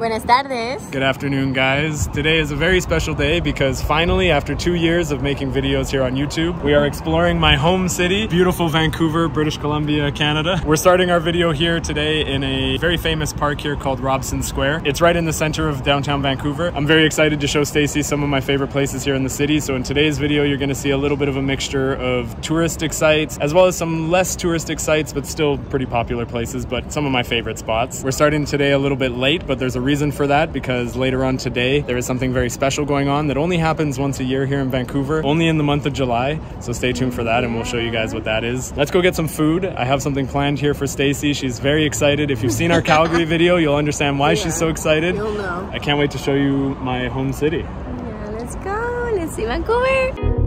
Buenas tardes. Good afternoon, guys. Today is a very special day because finally, after 2 years of making videos here on YouTube, we are exploring my home city, beautiful Vancouver, British Columbia, Canada. We're starting our video here today in a very famous park here called Robson Square. It's right in the center of downtown Vancouver. I'm very excited to show Stacy some of my favorite places here in the city. So in today's video, you're going to see a little bit of a mixture of touristic sites, as well as some less touristic sites, but still pretty popular places, but some of my favorite spots. We're starting today a little bit late, but there's a reason for that because later on today there is something very special going on that only happens once a year here in Vancouver, only in the month of July. So stay tuned for that and we'll show you guys what that is. Let's go get some food. I have something planned here for Stacy. She's very excited. If you've seen our Calgary video, you'll understand why she's so excited. You'll know. I can't wait to show you my home city. Yeah, let's go. Let's see Vancouver.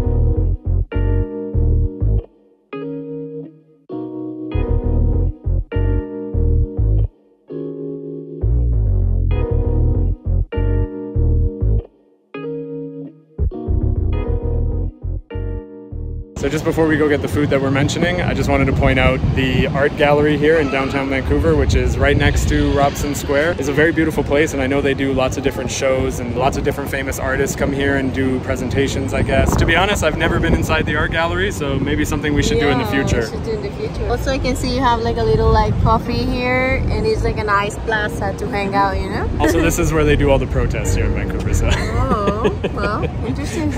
So just before we go get the food that we're mentioning, I just wanted to point out the art gallery here in downtown Vancouver, which is right next to Robson Square. It's a very beautiful place, and I know they do lots of different shows and lots of different famous artists come here and do presentations, I guess. To be honest, I've never been inside the art gallery, so maybe something we should do in the future. We should do in the future. Also, I can see you have like a little coffee here, and it's like a nice plaza to hang out, you know? Also, this is where they do all the protests here in Vancouver, so. Oh, well, interesting.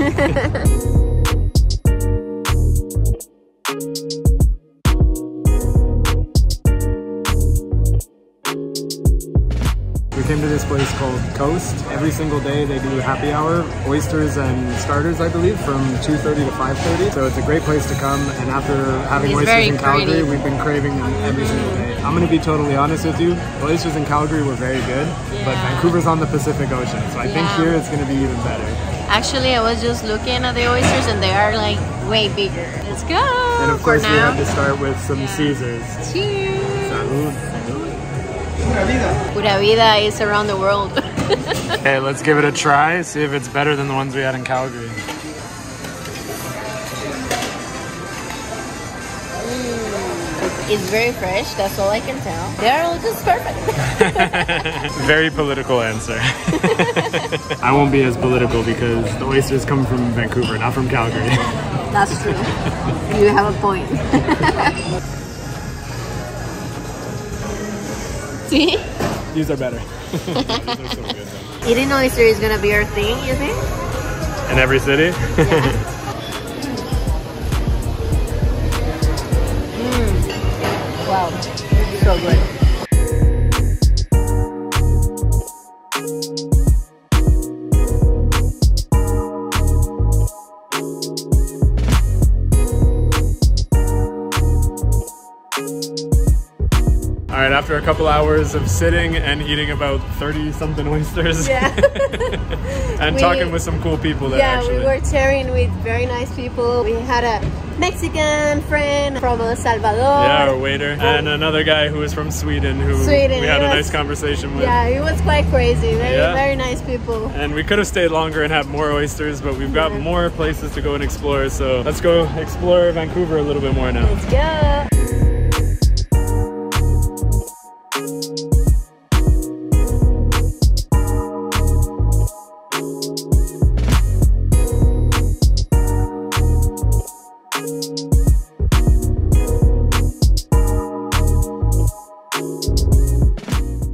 We came to this place called Coast. Every single day they do happy hour, oysters and starters, I believe, from 2:30 to 5:30. So it's a great place to come, and after having oysters in Calgary, we've been craving them every single day. I'm going to be totally honest with you, oysters in Calgary were very good, but Vancouver's on the Pacific Ocean, so I think here it's going to be even better. Actually, I was just looking at the oysters and they are like way bigger. Let's go! And of course we have to start with some Caesars. Cheers! Salud. Pura vida is around the world. Okay, let's give it a try, see if it's better than the ones we had in Calgary. It's very fresh, that's all I can tell. They are all just perfect. Very political answer. I won't be as political because the oysters come from Vancouver, not from Calgary. That's true. You have a point. See? These are better. These are so good though. Eating oyster is gonna be our thing, you think? In every city? Yeah. Wow, so good. All right, after a couple hours of sitting and eating about 30-something oysters, and talking with some cool people there, actually. We were sharing with very nice people. We had a Mexican friend from El Salvador. Yeah, our waiter. And another guy who was from Sweden who we had a nice conversation with. Yeah, it was quite crazy. Very nice people. And we could have stayed longer and had more oysters, but we've got more places to go and explore. So let's go explore Vancouver a little bit more now. Let's go.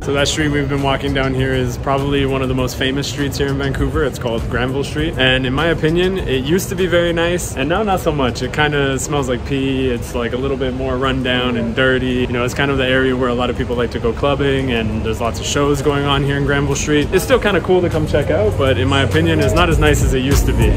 So that street we've been walking down here is probably one of the most famous streets here in Vancouver. It's called Granville Street. And in my opinion, it used to be very nice and now not so much. It kind of smells like pee. It's like a little bit more run down and dirty. You know, it's kind of the area where a lot of people like to go clubbing and there's lots of shows going on here in Granville Street. It's still kind of cool to come check out, but in my opinion, it's not as nice as it used to be.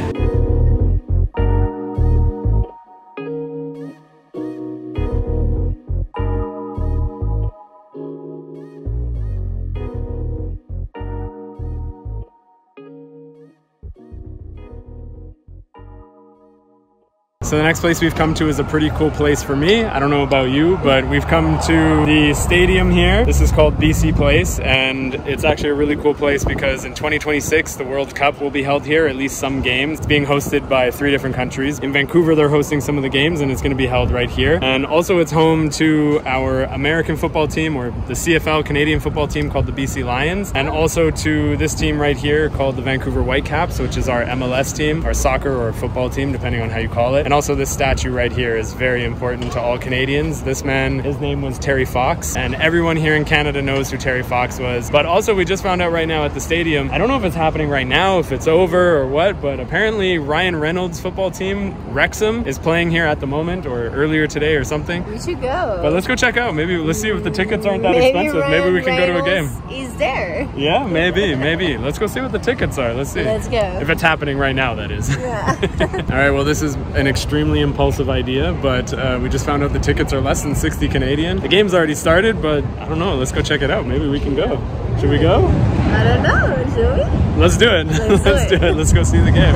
So the next place we've come to is a pretty cool place for me. I don't know about you, but we've come to the stadium here. This is called BC Place, and it's actually a really cool place because in 2026, the World Cup will be held here, at least some games. It's being hosted by 3 different countries. In Vancouver, they're hosting some of the games, and it's going to be held right here. And also it's home to our American football team, or the CFL Canadian football team called the BC Lions, and also to this team right here called the Vancouver Whitecaps, which is our MLS team, our soccer or football team, depending on how you call it. And also this statue right here is very important to all Canadians. This man, his name was Terry Fox, and everyone here in Canada knows who Terry Fox was. But also we just found out right now at the stadium, I don't know if it's happening right now, if it's over or what, but apparently Ryan Reynolds' football team, Wrexham, is playing here at the moment, or earlier today or something. We should go. But let's go check out. Maybe let's see if the tickets aren't that expensive. Ryan Maybe we can go to a game. He's there. Yeah, maybe. Let's go see what the tickets are. Let's see. Let's go. If it's happening right now, that is. Yeah. All right, well, this is an extremely impulsive idea, but we just found out the tickets are less than 60 Canadian. The game's already started, but I don't know. Let's go check it out. Maybe we can go. Should we go? I don't know. Should we? Let's do it. Let's do it. Let's go see the game.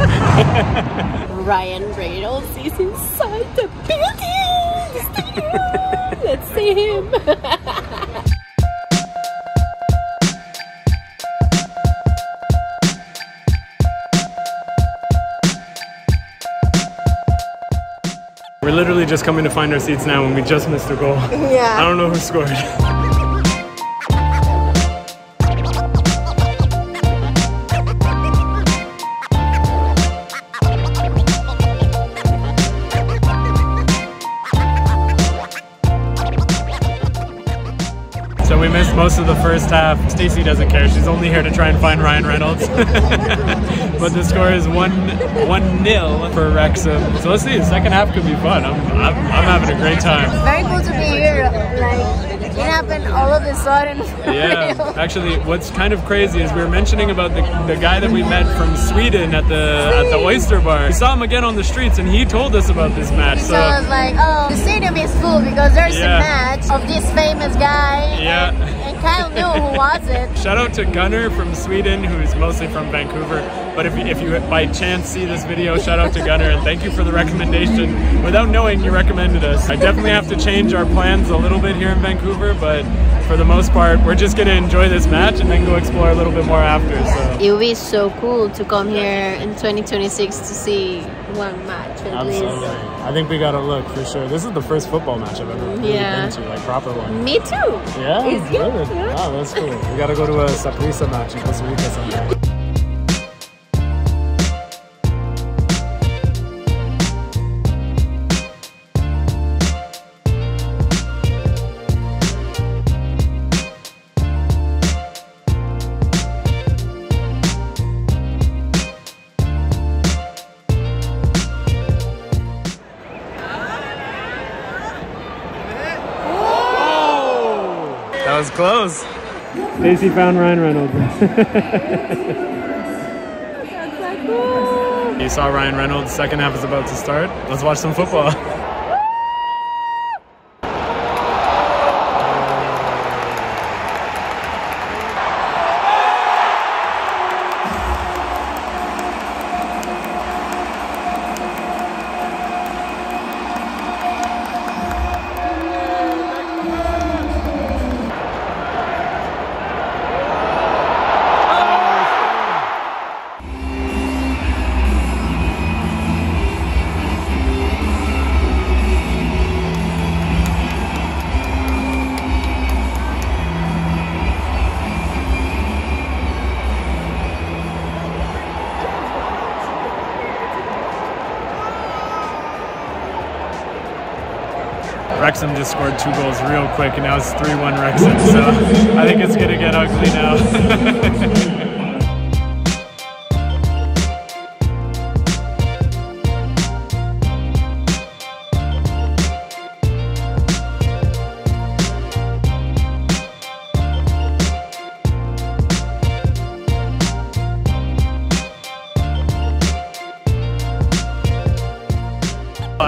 Ryan Reynolds is inside the building. Let's see him. We're literally just coming to find our seats now and we just missed a goal. Yeah. I don't know who scored. So we missed most of the first half. Stacy doesn't care. She's only here to try and find Ryan Reynolds. But the score is 1-0 for Wrexham. So let's see. The second half could be fun. I'm having a great time. It's very cool to be here. Like, it happened all of a sudden. Yeah. Actually, what's kind of crazy is we were mentioning about the guy that we met from Sweden at the Oyster Bar. We saw him again on the streets, and he told us about this match. So I was like, oh, the stadium is full because there's a match of this famous guy. Yeah. And Kyle knew who was it. Shout out to Gunnar from Sweden, who is mostly from Vancouver. But if you by chance see this video, shout out to Gunnar and thank you for the recommendation. Without knowing, you recommended us. I definitely have to change our plans a little bit here in Vancouver, but for the most part, we're just going to enjoy this match and then go explore a little bit more after. So. It would be so cool to come here in 2026 to see one match at Absolutely. least. I think we got to look for sure. This is the first football match I've ever really been to, like proper one. Me too. Yeah? It's good. Yeah. Wow, that's cool. We got to go to a Saprissa match in Costa Rica someday. That was close. Stacy found Ryan Reynolds. You saw Ryan Reynolds. Second half is about to start. Let's watch some football. Wrexham just scored 2 goals real quick, and now it's 3-1 Wrexham, so I think it's going to get ugly now.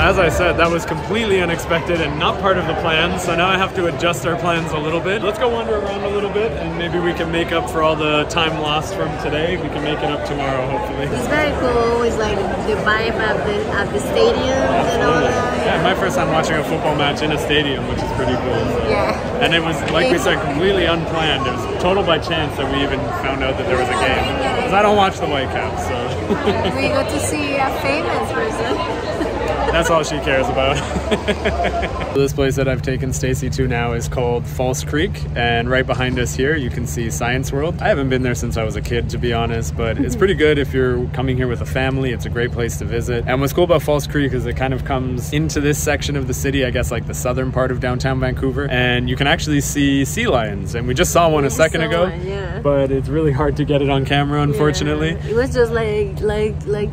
as I said, that was completely unexpected and not part of the plan, so now I have to adjust our plans a little bit. Let's go wander around a little bit and maybe we can make up for all the time lost from today. We can make it up tomorrow, hopefully. It's very cool. It's like the vibe of the stadium and all that. Yeah, my first time watching a football match in a stadium, which is pretty cool. So. Yeah. And it was, like we said, completely unplanned. It was total by chance that we even found out that there was a game. Because I don't watch the Whitecaps, so. We got to see a famous person. That's all she cares about. This place that I've taken Stacy to now is called False Creek, and right behind us here you can see Science World. I haven't been there since I was a kid, to be honest, but it's pretty good if you're coming here with a family. It's a great place to visit. And what's cool about False Creek is it kind of comes into this section of the city, I guess like the southern part of downtown Vancouver, and you can actually see sea lions. And we just saw one a second ago, but it's really hard to get it on camera, unfortunately. Yeah. It was just like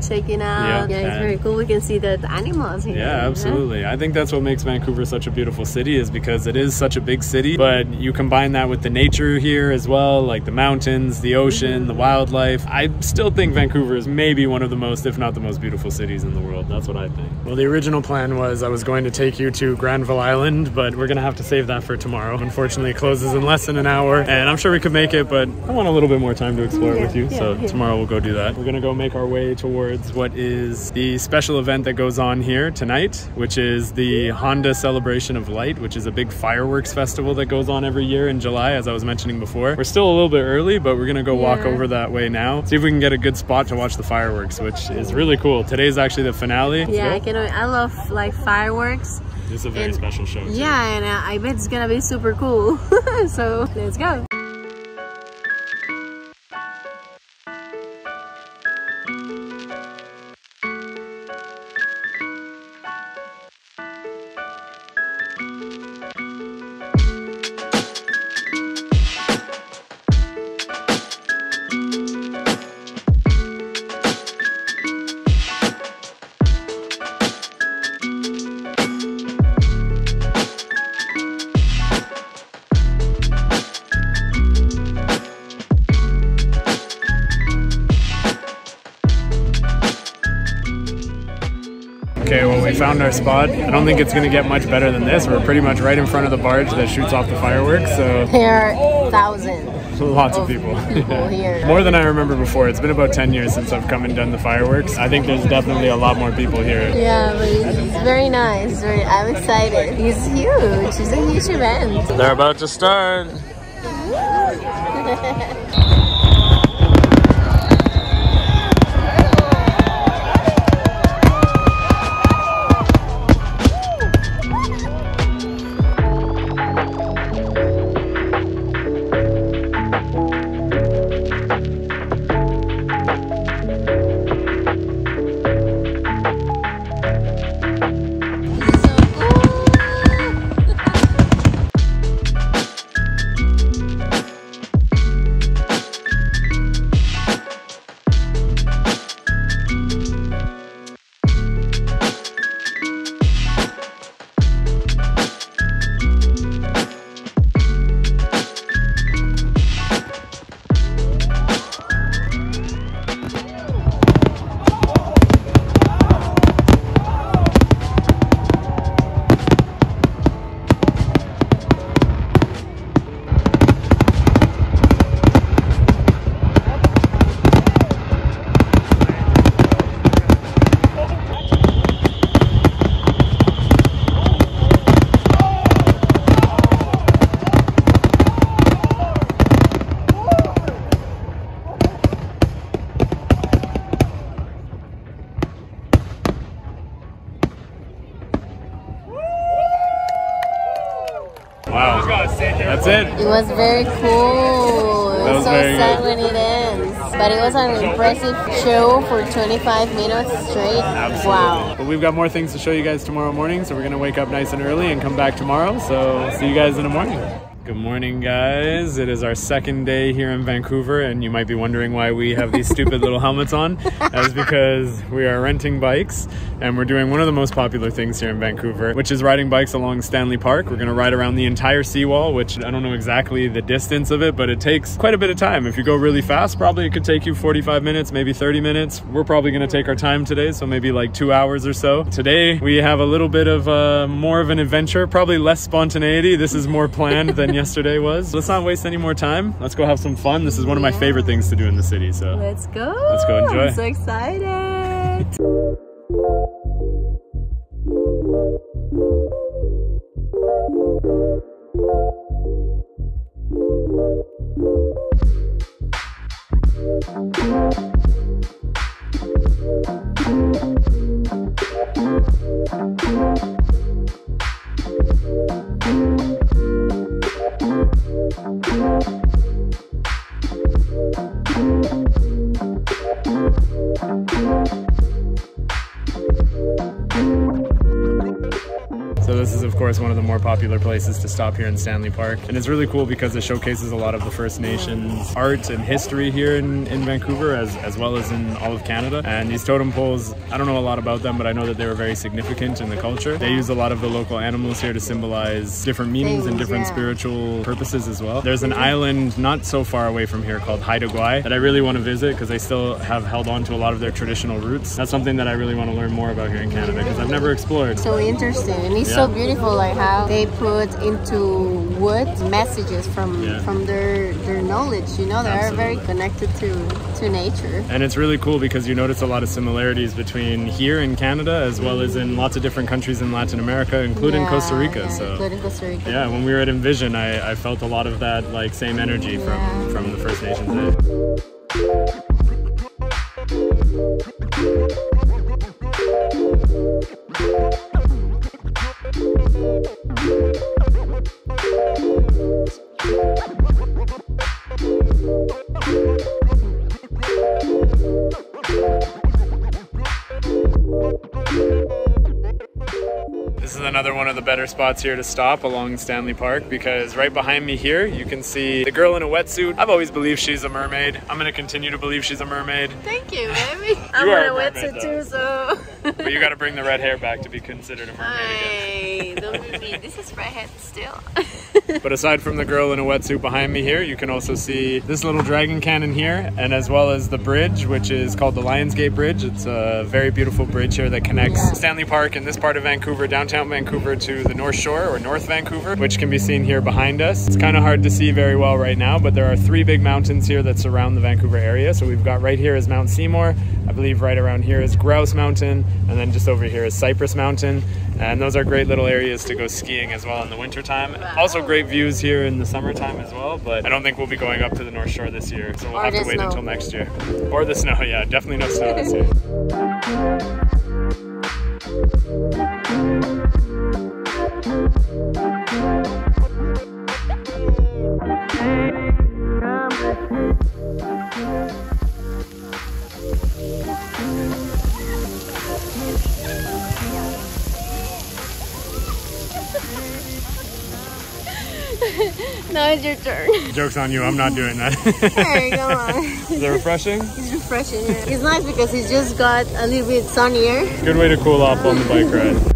checking out. Yeah, it's very cool. We can see the animals here. Yeah, absolutely. I think that's what makes Vancouver such a beautiful city, is because it is such a big city, but you combine that with the nature here as well, like the mountains, the ocean, the wildlife. I still think Vancouver is maybe one of the most, if not the most beautiful cities in the world. That's what I think. Well, the original plan was I was going to take you to Granville Island, but we're gonna have to save that for tomorrow. Unfortunately, it closes in less than an hour, and I'm sure we could make it, but I want a little bit more time to explore with you, so tomorrow we'll go do that. We're gonna go make our way towards what is the special event that goes on here tonight, which is the Honda Celebration of Light, which is a big fireworks festival that goes on every year in July, as I was mentioning before. We're still a little bit early, but we're gonna go walk over that way now, see if we can get a good spot to watch the fireworks, which is really cool. Today's actually the finale. Yeah, I love like fireworks. This is a very special show too. Yeah, and I bet it's gonna be super cool. So let's go. Okay, well, we found our spot. I don't think it's going to get much better than this. We're pretty much right in front of the barge that shoots off the fireworks, so... There are thousands. Lots of people. Here. More than I remember before. It's been about 10 years since I've come and done the fireworks. I think there's definitely a lot more people here. Yeah, but it's very nice. I'm excited. It's huge. It's a huge event. They're about to start. Wow, that's it. It was very cool. It was so sad when it ends. But it was an impressive show for 25 minutes straight. Absolutely. Wow. But we've got more things to show you guys tomorrow morning, so we're going to wake up nice and early and come back tomorrow. So see you guys in the morning. Good morning, guys. It is our second day here in Vancouver, and you might be wondering why we have these stupid little helmets on. That is because we are renting bikes, and we're doing one of the most popular things here in Vancouver, which is riding bikes along Stanley Park. We're gonna ride around the entire seawall, which I don't know exactly the distance of it, but it takes quite a bit of time. If you go really fast, probably it could take you 45 minutes, maybe 30 minutes. We're probably gonna take our time today, so maybe like 2 hours or so. Today, we have a little bit of more of an adventure, probably less spontaneity. This is more planned than yesterday was. Let's not waste any more time. Let's go have some fun. This is one of my favorite things to do in the city, so let's go. Let's go enjoy. I'm so excited. So this is of course one of the more popular places to stop here in Stanley Park, and it's really cool because it showcases a lot of the First Nations art and history here in Vancouver as well as in all of Canada. And these totem poles, I don't know a lot about them, but I know that they were very significant in the culture. They use a lot of the local animals here to symbolize different meanings and different spiritual purposes as well. There's an island not so far away from here called Haida Gwaii that I really want to visit because they still have held on to a lot of their traditional roots. That's something that I really want to learn more about here in Canada because I've never explored. So interesting, and it's so beautiful, like how they put into wood messages from their knowledge. You know, they are very connected to nature. And it's really cool because you notice a lot of similarities between here in Canada as well as in lots of different countries in Latin America, including Costa Rica. Including Costa Rica. Yeah, when we were at Envision, I felt a lot of that like same energy from the First Nations there. This is another one of the better spots here to stop along Stanley Park because right behind me here you can see the girl in a wetsuit. I've always believed she's a mermaid. I'm going to continue to believe she's a mermaid. Thank you, baby. I'm in a wetsuit too, so... But you got to bring the red hair back to be considered a mermaid again. Don't be mean. This is redhead still. But aside from the girl in a wetsuit behind me here, you can also see this little dragon cannon here, and as well as the bridge, which is called the Lionsgate Bridge. It's a very beautiful bridge here that connects Stanley Park in this part of Vancouver, downtown Vancouver, to the North Shore or North Vancouver, which can be seen here behind us. It's kind of hard to see very well right now, but there are 3 big mountains here that surround the Vancouver area. So we've got right here is Mount Seymour. I believe right around here is Grouse Mountain, and then just over here is Cypress Mountain. And those are great little areas to go skiing as well in the wintertime. Also great views here in the summertime as well, but I don't think we'll be going up to the North Shore this year, so we'll have to wait until next year. Or the snow, yeah, definitely no snow this year. Now it's your turn. Joke's on you, I'm not doing that. Hey, come on. Is it refreshing? It's refreshing, yeah. It's nice because it's just got a little bit sunnier. Good way to cool off on the bike ride.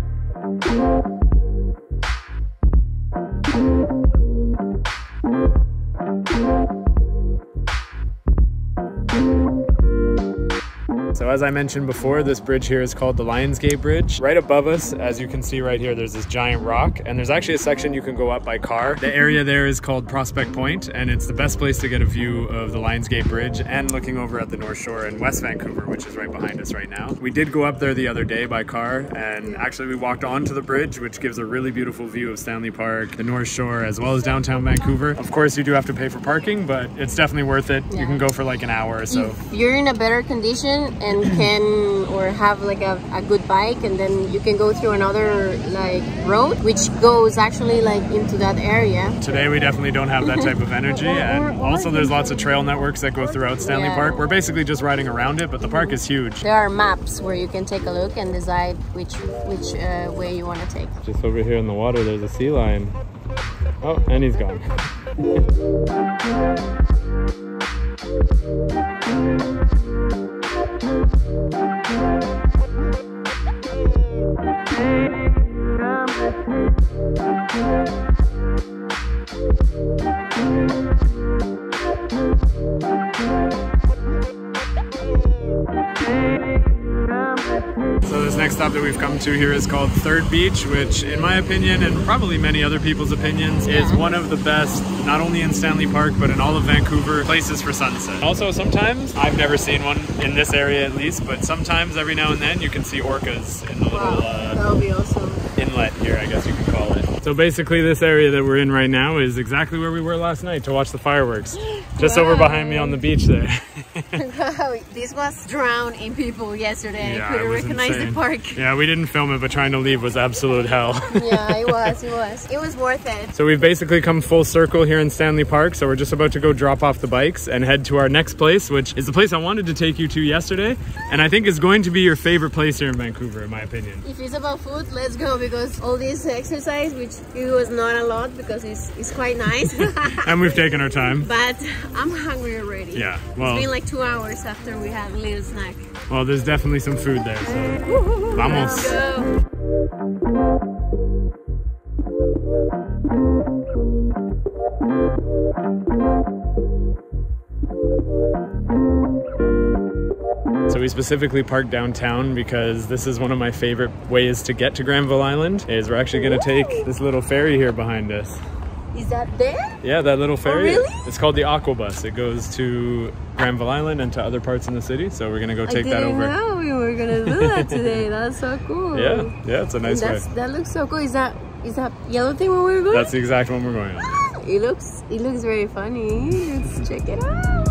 So as I mentioned before, this bridge here is called the Lionsgate Bridge. Right above us, as you can see right here, there's this giant rock, and there's actually a section you can go up by car. The area there is called Prospect Point, and it's the best place to get a view of the Lionsgate Bridge and looking over at the North Shore in West Vancouver, which is right behind us right now. We did go up there the other day by car, and actually we walked onto the bridge, which gives a really beautiful view of Stanley Park, the North Shore, as well as downtown Vancouver. Of course, you do have to pay for parking, but it's definitely worth it. You can go for like an hour or so. If you're in a better condition and can or have like a good bike, and then you can go through another like road which goes actually like into that area. Today we definitely don't have that type of energy, and also there's lots of trail networks that go throughout Stanley Park. We're basically just riding around it, but the park is huge. There are maps where you can take a look and decide which way you want to take. Just over here in the water there's a sea lion. Oh, and he's gone. So this next stop that we've come to here is called Third Beach, which in my opinion, and probably many other people's opinions, is one of the best, not only in Stanley Park, but in all of Vancouver, places for sunset. Also sometimes, I've never seen one in this area at least, but sometimes every now and then you can see orcas in the little that would be awesome. Inlet here, I guess you could call it. So basically this area that we're in right now is exactly where we were last night to watch the fireworks. Just over behind me on the beach there. This was drowned in people yesterday. Yeah, I couldn't recognize the park. Yeah, we didn't film it, but trying to leave was absolute hell. Yeah, it was. It was worth it. So we've basically come full circle here in Stanley Park. So we're just about to go drop off the bikes and head to our next place, which is the place I wanted to take you to yesterday. And I think is going to be your favorite place here in Vancouver, in my opinion. If it's about food, let's go, because all this exercise, which it was not a lot because it's quite nice. And we've taken our time. But I'm hungry already. Yeah, well. It's been like 2 hours after we had a little snack. Well, there's definitely some food there, so vamos. Let's go. So we specifically parked downtown because this is one of my favorite ways to get to Granville Island, is we're actually going to take this little ferry here behind us. Is that there? Yeah, that little ferry. Oh, really? It's called the Aquabus. It goes to Granville Island and to other parts in the city. So we're going to go take that over. I didn't know we were going to do that today. That's so cool. Yeah, it's a nice way. That looks so cool. Is that yellow thing where we're going? That's the exact one we're going on. It looks very funny. Let's check it out.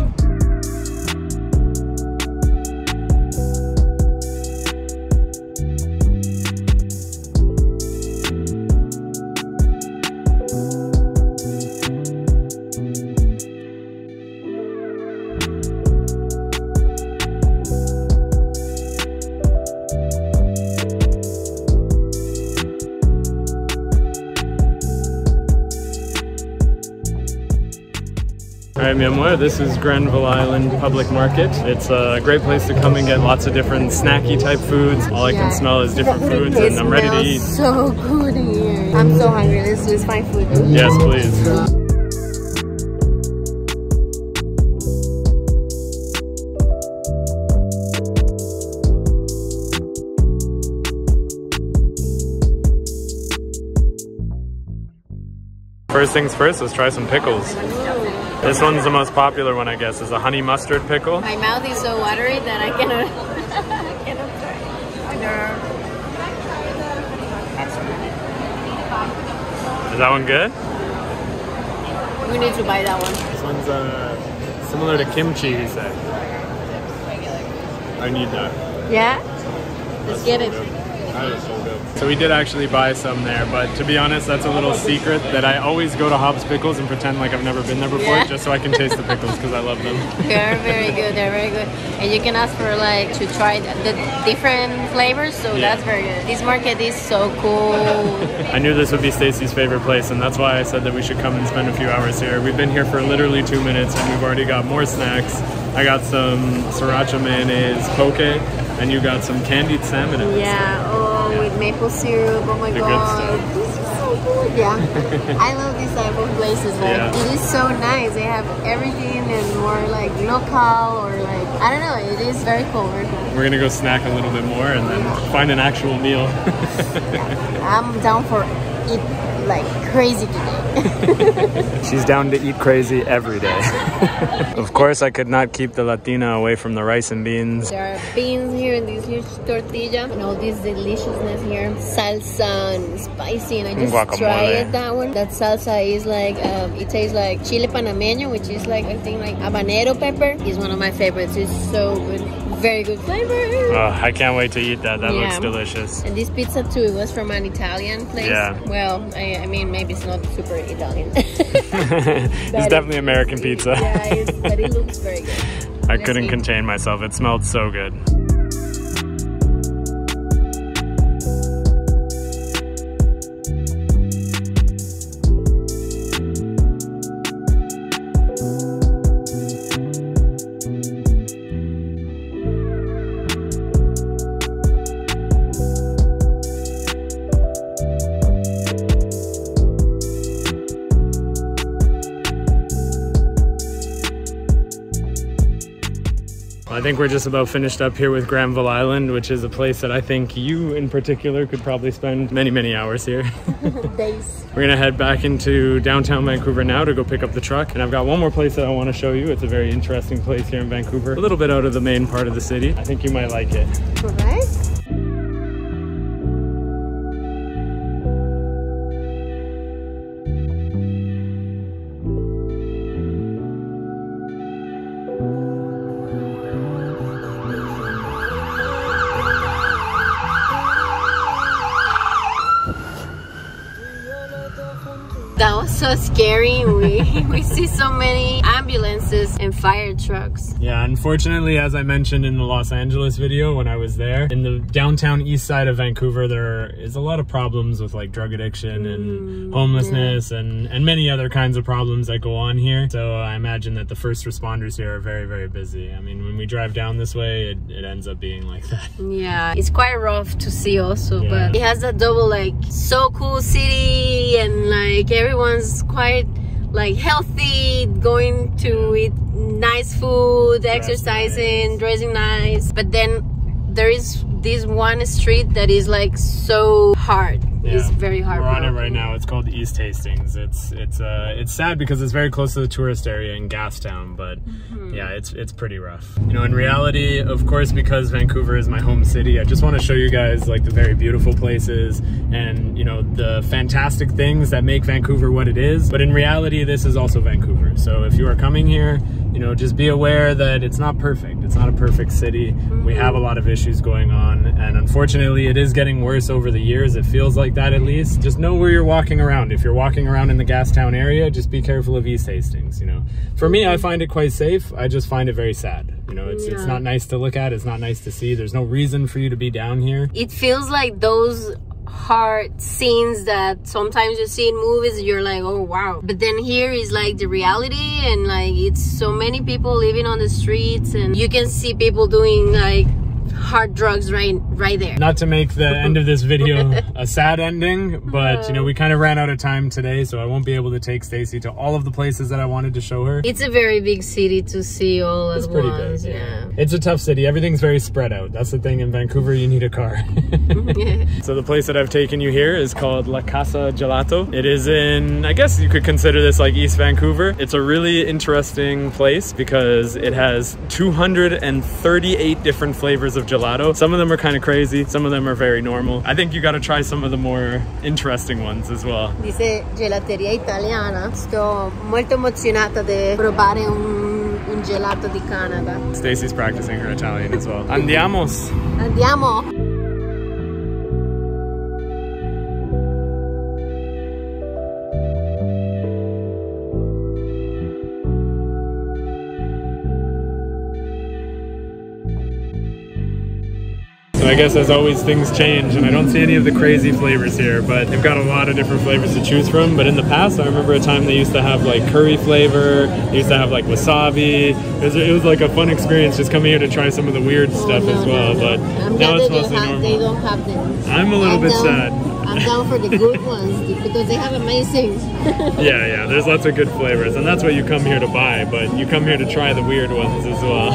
Alright, mi amor, this is Granville Island Public Market. It's a great place to come and get lots of different snacky type foods. All I can smell is different foods and I'm ready to eat. So good here. I'm so hungry. Let's find food. Yes, please. First things first, let's try some pickles. This one's the most popular one, I guess, is a honey mustard pickle. My mouth is so watery that I cannot Is that one good? We need to buy that one. This one's similar to kimchi, he said. I need that. Yeah? Let's get it. That is so good. So we did actually buy some there, but to be honest, that's a little secret that I always go to Hobbs Pickles and pretend like I've never been there before, just so I can taste the pickles because I love them. They're very good. They're very good. And you can ask for like to try the different flavors, so that's very good. This market is so cool. I knew this would be Stacy's favorite place, and that's why I said that we should come and spend a few hours here. We've been here for literally 2 minutes and we've already got more snacks. I got some sriracha mayonnaise poke, and you got some candied salmon. With maple syrup. Oh my god, this is so good. Yeah, I love these type of places. Like it is so nice. They have everything and more like local or like I don't know. It is very cool. Very cool. We're gonna go snack a little bit more and then find an actual meal. I'm down for eat like crazy today. She's down to eat crazy every day. Of course, I could not keep the Latina away from the rice and beans. There are beans here in this huge tortilla and all this deliciousness here. Salsa and spicy, and I just tried that one. That salsa is like, it tastes like chile panameño, which is like, I think like habanero pepper. It's one of my favorites. It's so good. Very good flavor. Oh, I can't wait to eat that. That looks delicious. And this pizza too, it was from an Italian place. Yeah. Well, I mean, maybe it's not super Italian. It's definitely American pizza. Yeah, but it looks very good. I couldn't contain myself. It smelled so good. I think we're just about finished up here with Granville Island, which is a place that I think you in particular could probably spend many hours here. Days. We're gonna head back into downtown Vancouver now to go pick up the truck. And I've got one more place that I want to show you. It's a very interesting place here in Vancouver. A little bit out of the main part of the city. I think you might like it. All right. That was so scary. We see so many ambulances and fire trucks. Yeah, unfortunately, as I mentioned in the Los Angeles video when I was there, in the downtown east side of Vancouver, there is a lot of problems with like drug addiction and homelessness and many other kinds of problems that go on here. So I imagine that the first responders here are very busy. I mean, when we drive down this way, it ends up being like that. Yeah, it's quite rough to see also, but it has that double like so cool city and like everyone's quite like healthy, going to eat nice food, exercising, dressing nice. But then there is this one street that is like so hard. Yeah, it's very hard. We're on it right now. It's called East Hastings. It's sad because it's very close to the tourist area in Gastown, but yeah, it's pretty rough. You know, in reality, of course, because Vancouver is my home city, I just want to show you guys like the very beautiful places and, you know, the fantastic things that make Vancouver what it is. But in reality, this is also Vancouver. So if you are coming here, you know, just be aware that it's not perfect. It's not a perfect city. We have a lot of issues going on, and unfortunately it is getting worse over the years. It feels like that, at least. Just know where you're walking around. If you're walking around in the Gastown area, just be careful of East Hastings, you know. For me, I find it quite safe. I just find it very sad. You know, it's not nice to look at. It's not nice to see. There's no reason for you to be down here. It feels like those hard scenes that sometimes you see in movies, you're like, oh wow, but then here is like the reality, and like it's so many people living on the streets, and you can see people doing like hard drugs right there. Not to make the end of this video a sad ending, but you know, we kind of ran out of time today, so I won't be able to take Stacy to all of the places that I wanted to show her. It's a very big city to see all at once. It's pretty big, yeah. It's a tough city. Everything's very spread out. That's the thing. In Vancouver, you need a car. So the place that I've taken you here is called La Casa Gelato. It is in, I guess you could consider this like East Vancouver. It's a really interesting place because it has 238 different flavors of gelato. Some of them are kind of crazy, some of them are very normal. I think you got to try some of the more interesting ones as well. Dice gelateria italiana. Sto molto emozionata di provare un gelato di Canada. Stacy's practicing her Italian as well. Andiamos. Andiamo. I guess as always things change, and I don't see any of the crazy flavors here, but they've got a lot of different flavors to choose from. But in the past, I remember a time they used to have like curry flavor, they used to have like wasabi. It was like a fun experience just coming here to try some of the weird stuff as well. But now it's mostly normal. They don't have them. I'm a little bit sad. I'm down for the good ones because they have amazing. Yeah, there's lots of good flavors, and that's what you come here to buy, but you come here to try the weird ones as well.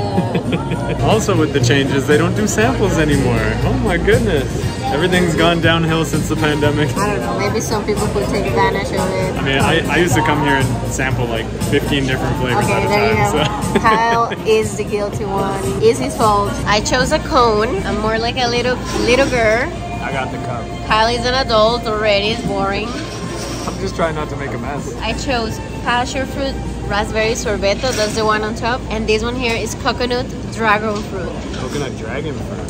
Also with the changes, they don't do samples anymore. Oh my goodness. Everything's gone downhill since the pandemic. I don't know, maybe some people could take advantage of it. I mean, I used to come here and sample like 15 different flavors at a time. So. Kyle is the guilty one. It's his fault. I chose a cone. I'm more like a little girl. I got the cup. Kyle is an adult already, it's boring. I'm just trying not to make a mess. I chose passion fruit raspberry sorbetto, that's the one on top. And this one here is coconut dragon fruit. Coconut dragon fruit?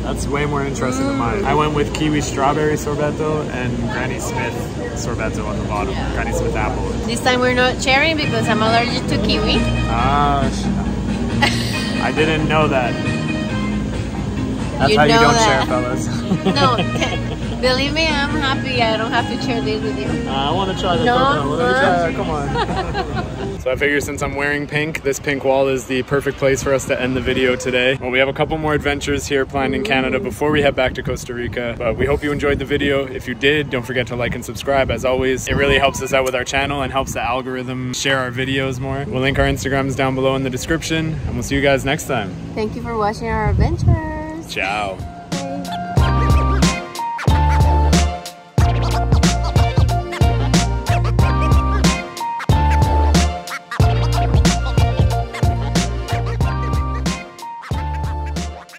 That's way more interesting than mine. I went with kiwi strawberry sorbetto and Granny Smith sorbetto on the bottom. Yeah. Granny Smith apple. This time we're not sharing because I'm allergic to kiwi. I didn't know that. That's how you don't share, fellas. No, believe me, I'm happy I don't have to share this with you. I want to try the coconut. Let me try it. Come on. So I figure since I'm wearing pink, this pink wall is the perfect place for us to end the video today. Well, we have a couple more adventures here planned in Canada before we head back to Costa Rica. But we hope you enjoyed the video. If you did, don't forget to like and subscribe. As always, it really helps us out with our channel and helps the algorithm share our videos more. We'll link our Instagrams down below in the description, and we'll see you guys next time. Thank you for watching our adventures. Ciao.